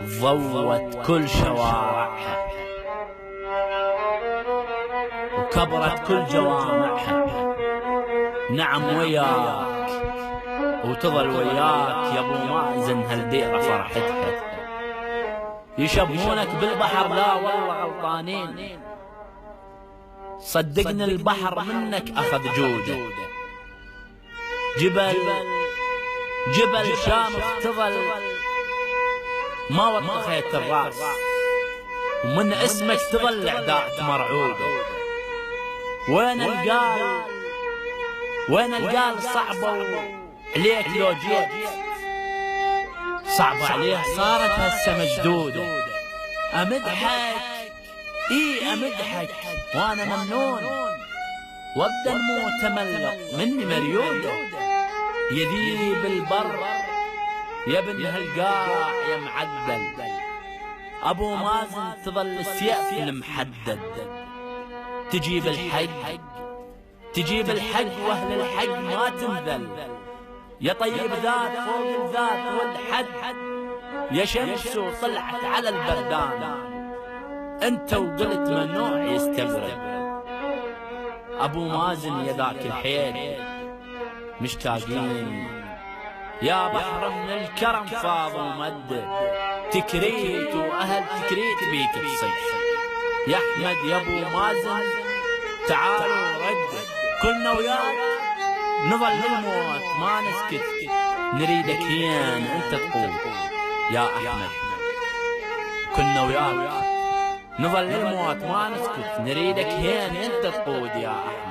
ضوت كل شوارعها وكبرت كل جوامعها. نعم وياك وتظل وياك يا ابو مازن هالديرة فرحتها. يشبهونك بالبحر، لا والله غلطانين، صدقني البحر منك اخذ جوده. جبل شامخ تظل ما وطخيت الراس، ومن اسمك تظل اعداءك مرعوبه. وين القال صعبه عليك لو جيت، صعبه عليه صارت هسه مشدوده. امدحك امدحك وانا ممنون، وابدا مو تملق مني مريوده. يذيب البر يا ابن هالقاع يا معدل، ابو مازن تظل السيف المحدد. تجيب الحق واهل الحق ما تنذل. يا طيب ذات فوق الذات والحد، يا شمس وطلعت على البردان، انت وقلت ممنوع يستبرد. ابو مازن يا ذاك الحيل مشتاقين، يا بحر من الكرم فاض ومد، تكريت واهل تكريت بيك تصيح. يا احمد يا ابو مازن تعالوا رد، كلنا وياك نظل للموت ما نسكت، نريدك هين انت تقول يا احمد. كلنا وياك نظل للموت ما نسكت، نريدك هين انت تقود يا احمد.